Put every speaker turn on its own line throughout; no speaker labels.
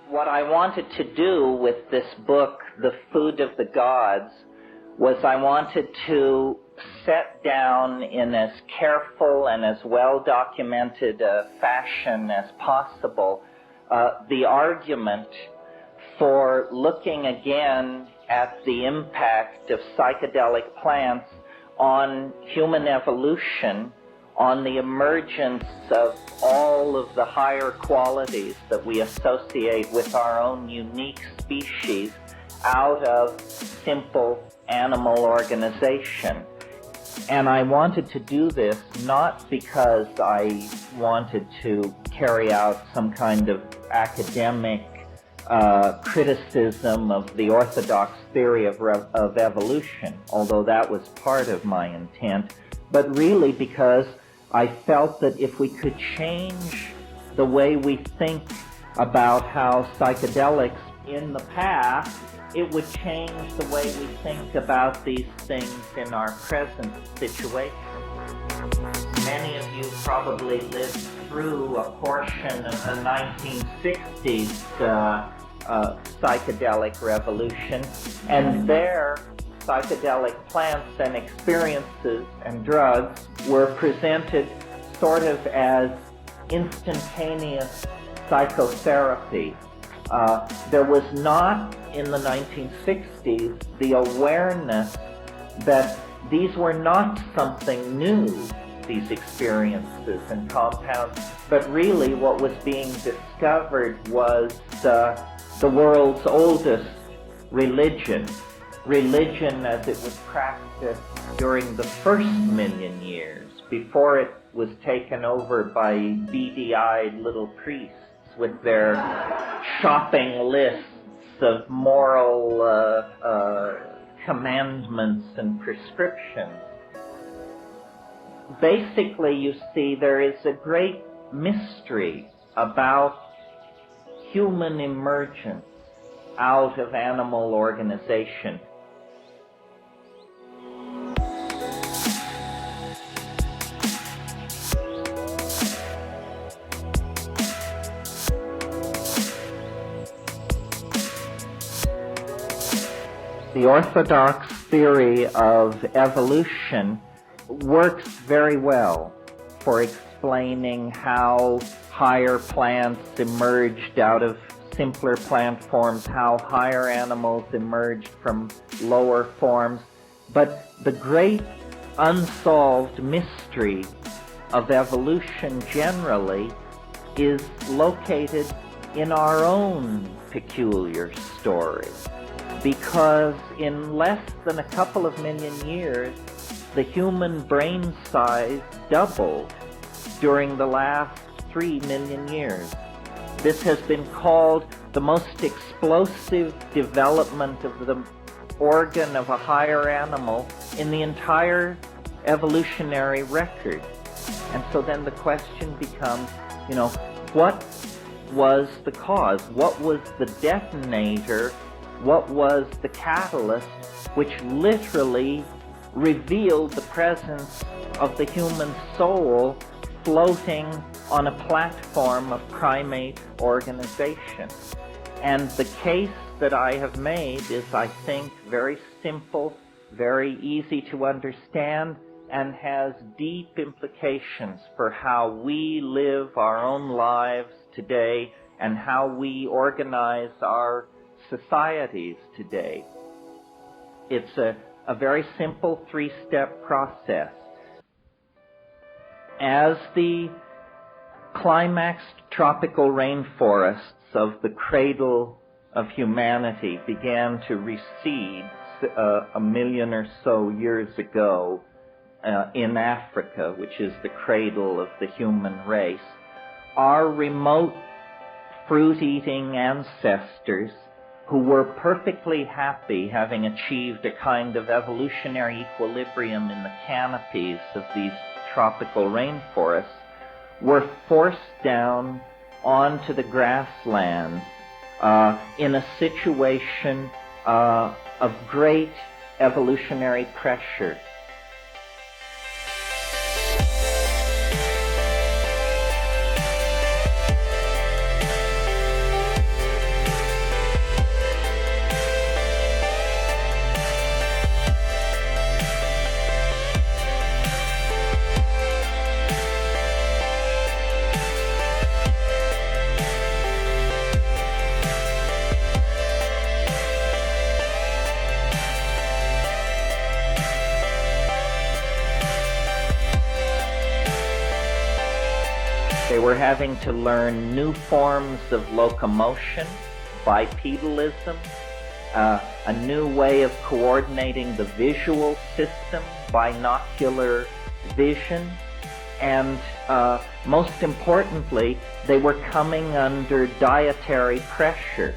what I wanted to do with this book, The Food of the Gods, was I wanted to set down in as careful and as well-documented a fashion as possible the argument for looking again at the impact of psychedelic plants on human evolution, on the emergence of all of the higher qualities that we associate with our own unique species out of simple animal organization. And I wanted to do this not because I wanted to carry out some kind of academic criticism of the orthodox theory of evolution, although that was part of my intent, but really because I felt that if we could change the way we think about how psychedelics in the past, it would change the way we think about these things in our present situation. Many of you probably lived through a portion of the 1960s psychedelic revolution, and there psychedelic plants and experiences and drugs were presented sort of as instantaneous psychotherapy. There was not in the 1960s the awareness that these were not something new, these experiences and compounds, but really what was being discovered was the world's oldest religion as it was practiced during the first million years, before it was taken over by beady-eyed little priests with their shopping lists of moral commandments and prescriptions. Basically, you see, there is a great mystery about human emergence out of animal organization. The orthodox theory of evolution works very well for explaining how higher plants emerged out of simpler plant forms, how higher animals emerged from lower forms. But the great unsolved mystery of evolution generally is located in our own peculiar story. Because in less than a couple of million years, the human brain size doubled during the last 3 million years. This has been called the most explosive development of the organ of a higher animal in the entire evolutionary record. And so then the question becomes, what was the cause? What was the detonator? What was the catalyst which literally revealed the presence of the human soul floating on a platform of primate organization? And the case that I have made is, I think, very simple, very easy to understand, and has deep implications for how we live our own lives today and how we organize our societies today. It's a very simple 3-step process. As the climaxed tropical rainforests of the cradle of humanity began to recede 1 million or so years ago in Africa, which is the cradle of the human race, our remote fruit-eating ancestors, who were perfectly happy having achieved a kind of evolutionary equilibrium in the canopies of these tropical rainforests, were forced down onto the grasslands in a situation of great evolutionary pressure. having to learn new forms of locomotion, bipedalism, a new way of coordinating the visual system, binocular vision, and most importantly, they were coming under dietary pressure.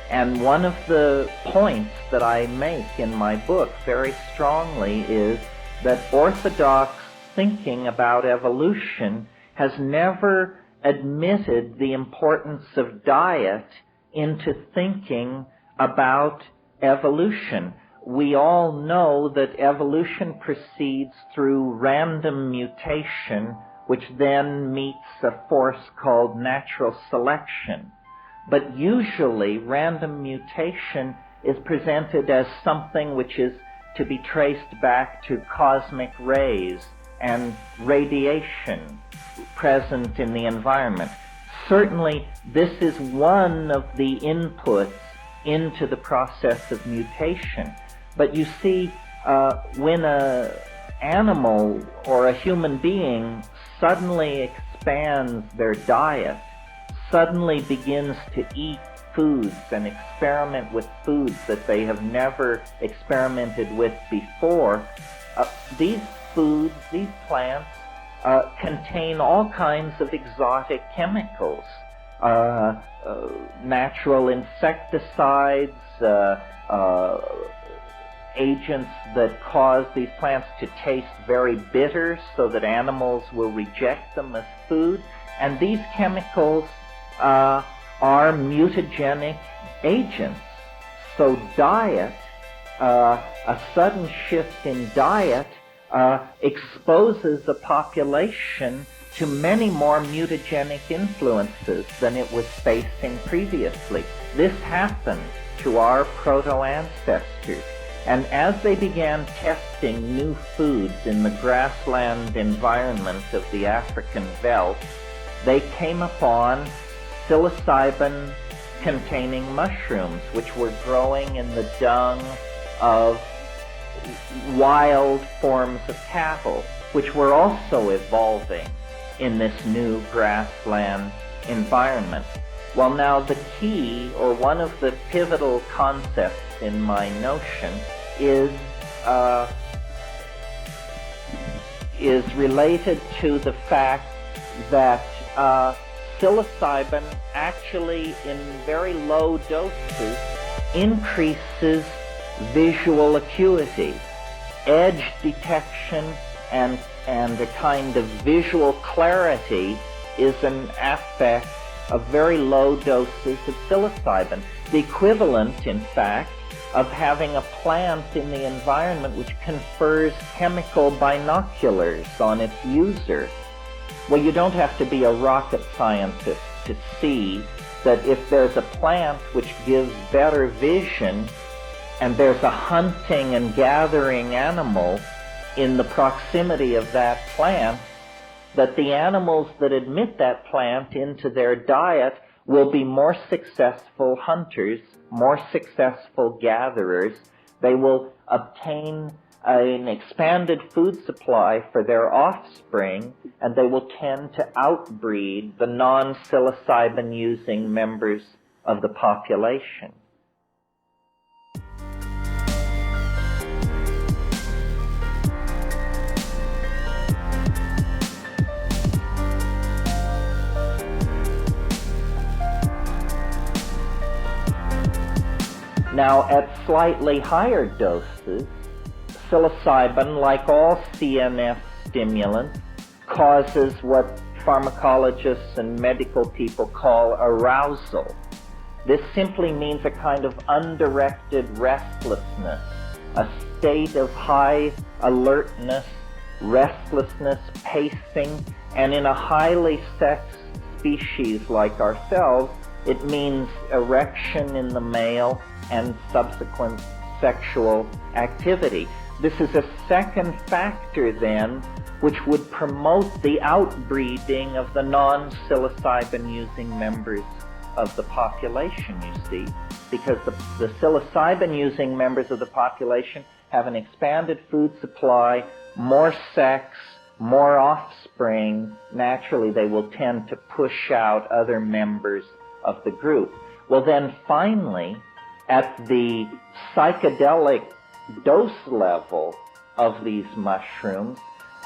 And one of the points that I make in my book very strongly is that orthodox thinking about evolution has never admitted the importance of diet into thinking about evolution. We all know that evolution proceeds through random mutation, which then meets a force called natural selection. But usually random mutation is presented as something which is to be traced back to cosmic rays and radiation present in the environment. Certainly, this is one of the inputs into the process of mutation. But you see, when an animal or a human being suddenly expands their diet, suddenly begins to eat foods and experiment with foods that they have never experimented with before, these foods, these plants, contain all kinds of exotic chemicals, natural insecticides, agents that cause these plants to taste very bitter so that animals will reject them as food. And these chemicals are mutagenic agents. So diet, a sudden shift in diet, exposes a population to many more mutagenic influences than it was facing previously. This happened to our proto-ancestors. And as they began testing new foods in the grassland environment of the African veldt, they came upon psilocybin-containing mushrooms, which were growing in the dung of wild forms of cattle, which were also evolving in this new grassland environment. Well, now the key, or one of the pivotal concepts in my notion, is related to the fact that psilocybin actually in very low doses increases visual acuity, edge detection, and a kind of visual clarity is an aspect of very low doses of psilocybin. The equivalent, in fact, of having a plant in the environment which confers chemical binoculars on its user. Well, you don't have to be a rocket scientist to see that if there's a plant which gives better vision, and there's a hunting and gathering animal in the proximity of that plant, that the animals that admit that plant into their diet will be more successful hunters, more successful gatherers. They will obtain an expanded food supply for their offspring, and they will tend to outbreed the non-psilocybin using members of the population. Now, at slightly higher doses, psilocybin, like all CNS stimulants, causes what pharmacologists and medical people call arousal. This simply means a kind of undirected restlessness, a state of high alertness, restlessness, pacing, and in a highly sexed species like ourselves, it means erection in the male and subsequent sexual activity. This is a second factor then which would promote the outbreeding of the non-psilocybin using members of the population, you see, because the psilocybin using members of the population have an expanded food supply, more sex, more offspring. offspring, naturally they will tend to push out other members of the group. Well, then finally, at the psychedelic dose level of these mushrooms,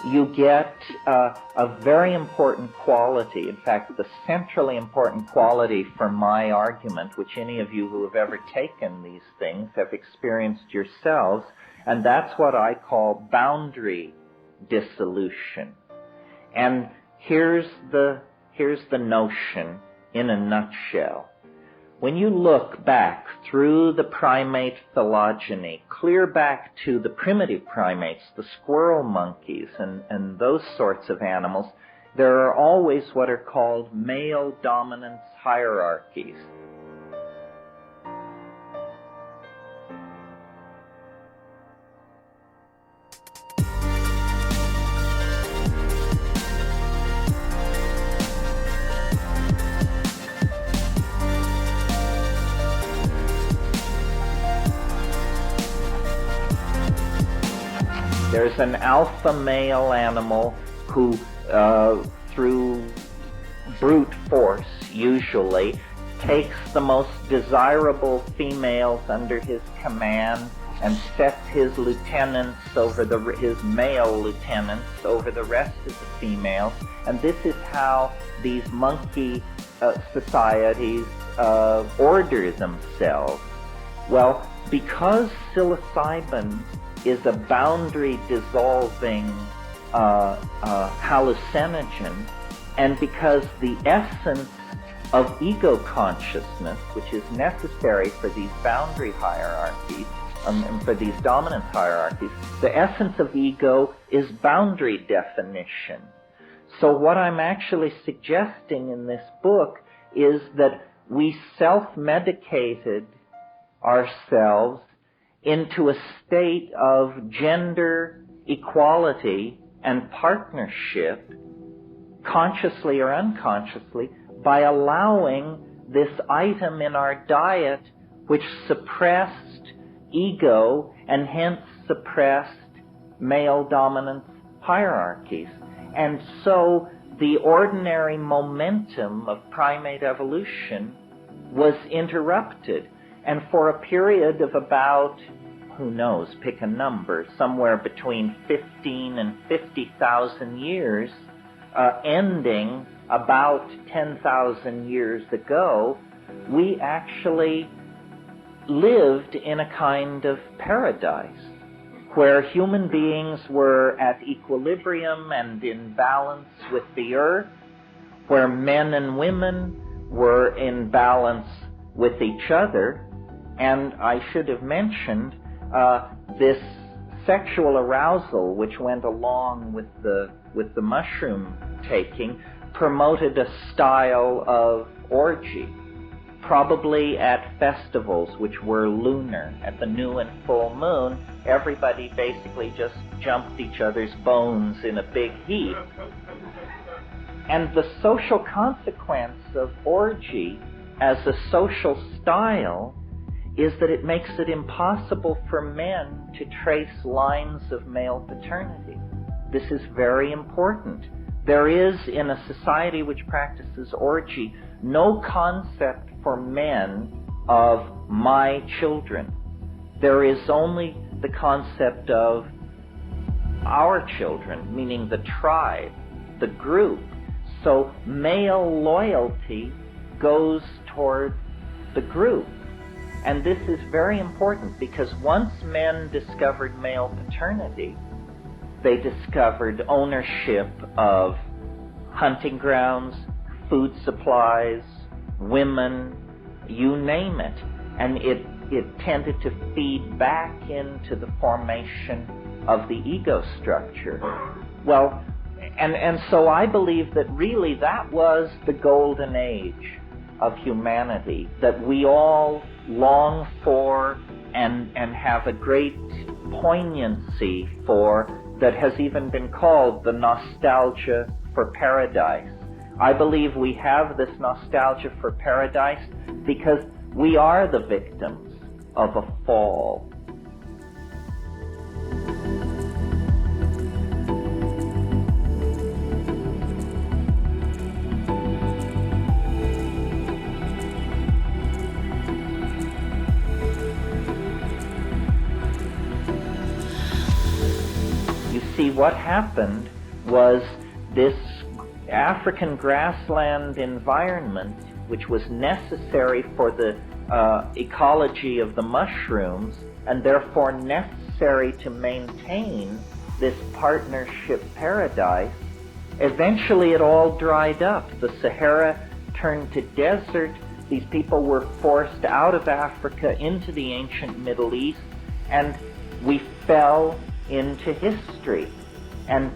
you get a very important quality, in fact, the centrally important quality for my argument, which any of you who have ever taken these things have experienced yourselves, and that's what I call boundary dissolution. And here's the notion in a nutshell. When you look back through the primate phylogeny, clear back to the primitive primates, the squirrel monkeys and those sorts of animals, there are always what are called male dominance hierarchies. There's an alpha male animal who, through brute force usually, takes the most desirable females under his command and sets his lieutenants over his male lieutenants over the rest of the females. And this is how these monkey societies order themselves. Well, because psilocybin is a boundary-dissolving hallucinogen, and because the essence of ego consciousness, which is necessary for these boundary hierarchies, and for these dominance hierarchies, the essence of ego is boundary definition. So what I'm actually suggesting in this book is that we self-medicated ourselves into a state of gender equality and partnership, consciously or unconsciously, by allowing this item in our diet which suppressed ego and hence suppressed male dominance hierarchies. And so the ordinary momentum of primate evolution was interrupted. And for a period of about, who knows, pick a number, somewhere between 15 and 50,000 years, ending about 10,000 years ago, we actually lived in a kind of paradise where human beings were at equilibrium and in balance with the earth, where men and women were in balance with each other. And I should have mentioned this sexual arousal which went along with the mushroom taking promoted a style of orgy, probably at festivals which were lunar. At the new and full moon, everybody basically just jumped each other's bones in a big heap. And the social consequence of orgy as a social style is that it makes it impossible for men to trace lines of male paternity. This is very important. There is, in a society which practices orgy, no concept for men of my children. There is only the concept of our children, meaning the tribe, the group. So male loyalty goes toward the group. And this is very important because once men discovered male paternity, they discovered ownership of hunting grounds, food supplies, women, you name it. And it tended to feed back into the formation of the ego structure. Well, and so I believe that really that was the golden age of humanity, that we all long for and have a great poignancy for, that has even been called the nostalgia for paradise. I believe we have this nostalgia for paradise because we are the victims of a fall. what happened was this African grassland environment, which was necessary for the ecology of the mushrooms, and therefore necessary to maintain this partnership paradise, eventually it all dried up. The Sahara turned to desert. These people were forced out of Africa into the ancient Middle East, and we fell into history. And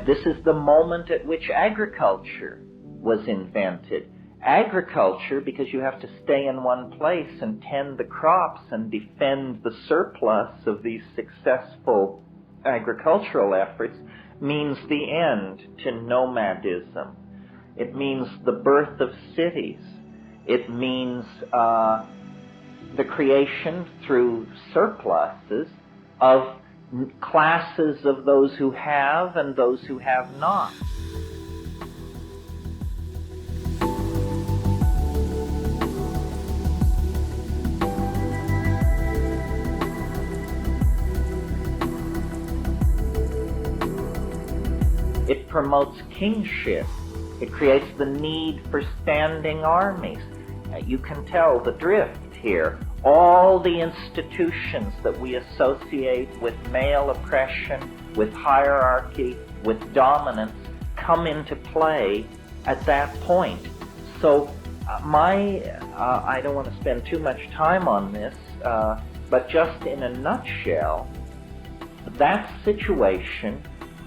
this is the moment at which agriculture was invented. Agriculture, because you have to stay in one place and tend the crops and defend the surplus of these successful agricultural efforts, means the end to nomadism. It means the birth of cities. It means the creation through surpluses of classes of those who have and those who have not. It promotes kingship. It creates the need for standing armies. You can tell the drift here. All the institutions that we associate with male oppression, with hierarchy, with dominance, come into play at that point. So I don't want to spend too much time on this, but just in a nutshell, that situation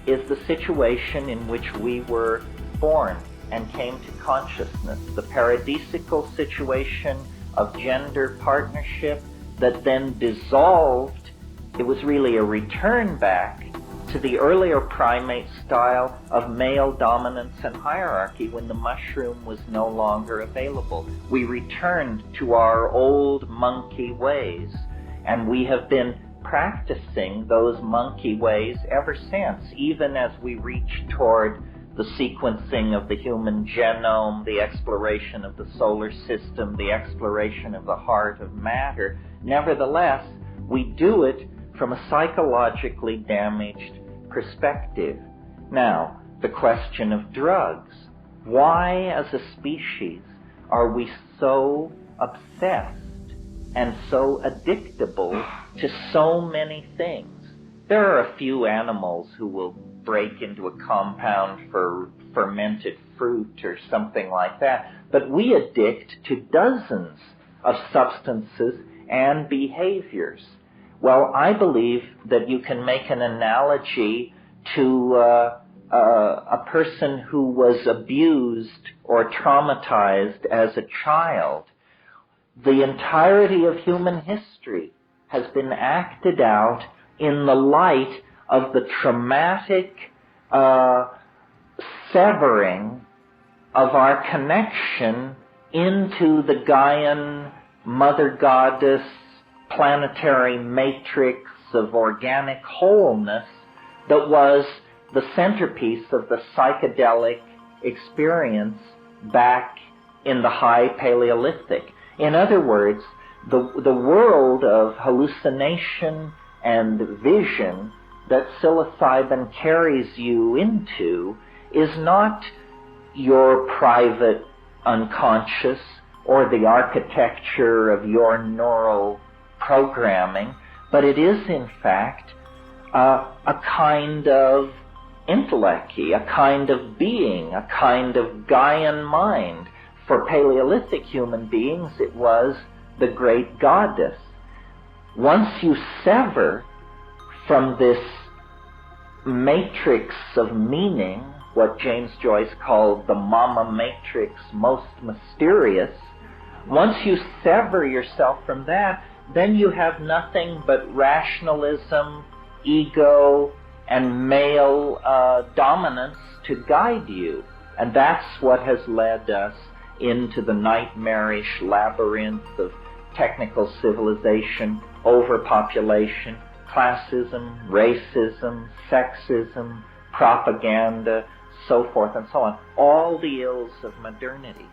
is the situation in which we were born and came to consciousness. The paradisical situation of gender partnership that then dissolved. It was really a return back to the earlier primate style of male dominance and hierarchy when the mushroom was no longer available. We returned to our old monkey ways, and we have been practicing those monkey ways ever since, even as we reach toward the sequencing of the human genome, the exploration of the solar system, the exploration of the heart of matter. Nevertheless, we do it from a psychologically damaged perspective. Now, the question of drugs. Why, as a species, are we so obsessed and so addictable to so many things? There are a few animals who will break into a compound for fermented fruit or something like that, but we addict to dozens of substances and behaviors. Well, I believe that you can make an analogy to a person who was abused or traumatized as a child. The entirety of human history has been acted out in the light of the traumatic severing of our connection into the Gaian mother goddess planetary matrix of organic wholeness that was the centerpiece of the psychedelic experience back in the high Paleolithic. In other words, the world of hallucination and vision that psilocybin carries you into is not your private unconscious or the architecture of your neural programming, but it is in fact a kind of intellect, a kind of being, a kind of Gaian mind. For Paleolithic human beings, it was the great goddess. Once you sever from this matrix of meaning, what James Joyce called the mama matrix, most mysterious, once you sever yourself from that, then you have nothing but rationalism, ego, and male dominance to guide you. And that's what has led us into the nightmarish labyrinth of technical civilization, overpopulation, classism, racism, sexism, propaganda, so forth and so on. All the ills of modernity.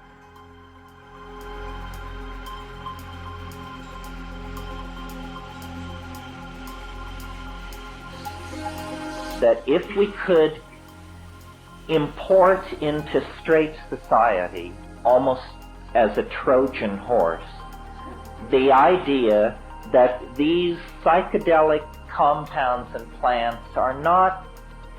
that if we could import into straight society, almost as a Trojan horse, the idea that these psychedelic compounds and plants are not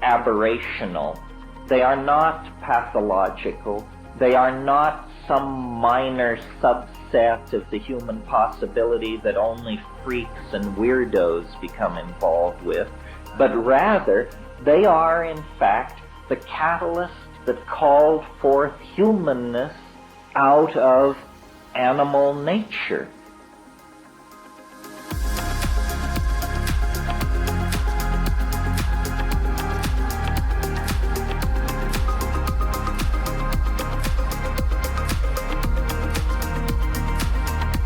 aberrational, they are not pathological, they are not some minor subset of the human possibility that only freaks and weirdos become involved with, but rather they are in fact the catalyst that called forth humanness out of animal nature.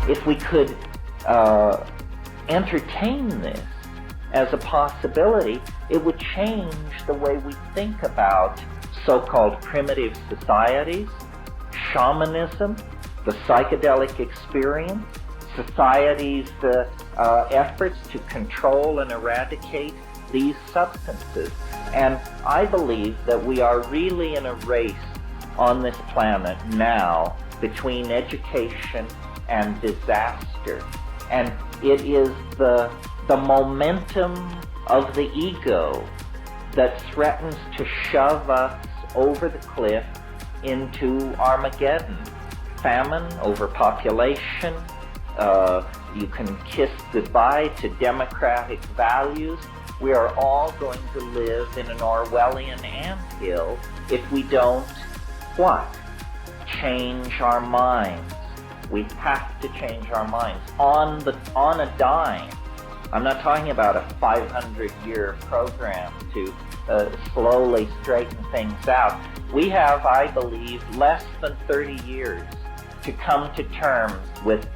If we could entertain this as a possibility, it would change the way we think about so-called primitive societies, shamanism, the psychedelic experience, society's efforts to control and eradicate these substances. And I believe that we are really in a race on this planet now between education and disaster. And it is the momentum of the ego that threatens to shove us over the cliff into Armageddon. Famine, overpopulation, you can kiss goodbye to democratic values. We are all going to live in an Orwellian anthill if we don't, what? Change our minds. We have to change our minds on a dime. I'm not talking about a 500-year program to slowly straighten things out. We have, I believe, less than 30 years to come to terms with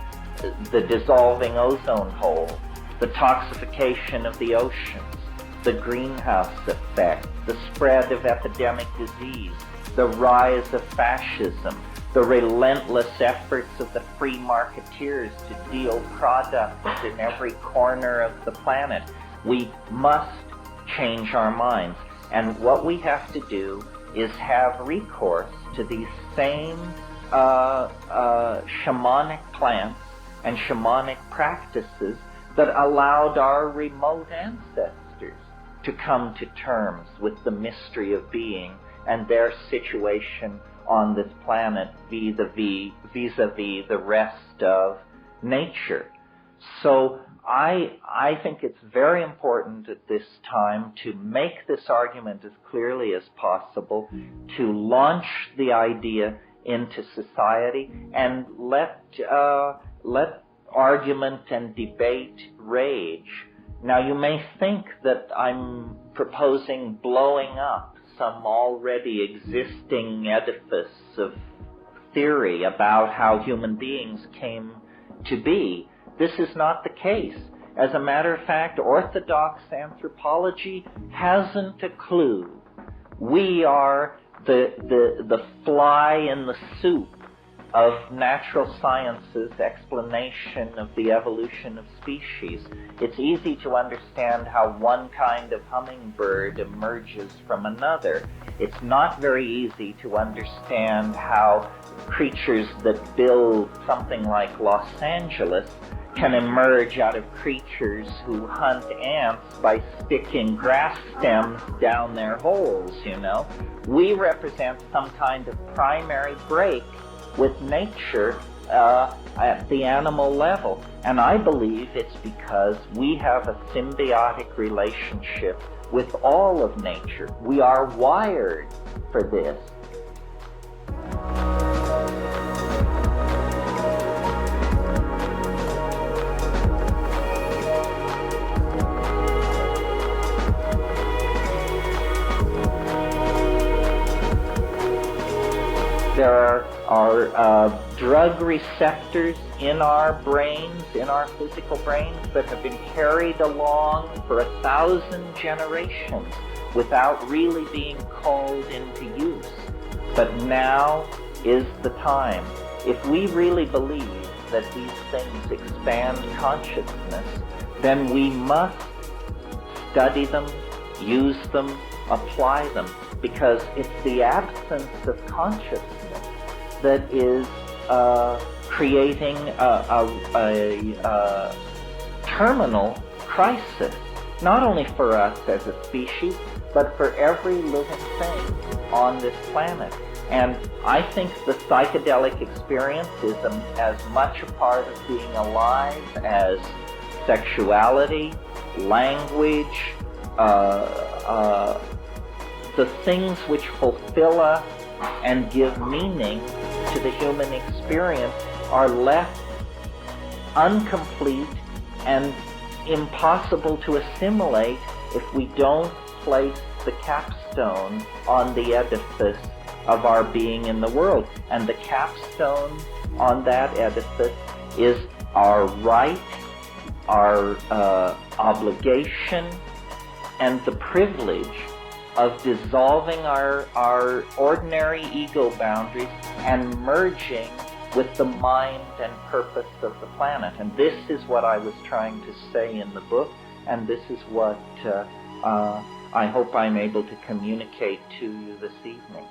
the dissolving ozone hole, the toxification of the oceans, the greenhouse effect, the spread of epidemic disease, the rise of fascism, the relentless efforts of the free marketeers to deal products in every corner of the planet. We must change our minds. And what we have to do is have recourse to these same shamanic plants and shamanic practices that allowed our remote ancestors to come to terms with the mystery of being and their situation on this planet vis-a-vis the rest of nature. So I think it's very important at this time to make this argument as clearly as possible, to launch the idea into society, and let argument and debate rage. Now, you may think that I'm proposing blowing up some already existing edifice of theory about how human beings came to be. This is not the case. As a matter of fact, orthodox anthropology hasn't a clue. We are the fly in the soup of natural science's explanation of the evolution of species. It's easy to understand how one kind of hummingbird emerges from another. It's not very easy to understand how creatures that build something like Los Angeles can emerge out of creatures who hunt ants by sticking grass stems down their holes, you know. We represent some kind of primary break with nature at the animal level. And I believe it's because we have a symbiotic relationship with all of nature. We are wired for this. There are drug receptors in our brains, in our physical brains, that have been carried along for 1,000 generations without really being called into use. But now is the time. If we really believe that these things expand consciousness, then we must study them, use them, apply them, because it's the absence of consciousness that is creating a terminal crisis, not only for us as a species, but for every living thing on this planet. And I think the psychedelic experience is as much a part of being alive as sexuality, language, the things which fulfill us and give meaning to the human experience are left incomplete and impossible to assimilate if we don't place the capstone on the edifice of our being in the world. And the capstone on that edifice is our right, our obligation, and the privilege of dissolving our ordinary ego boundaries and merging with the mind and purpose of the planet. And this is what I was trying to say in the book, and this is what I hope I'm able to communicate to you this evening.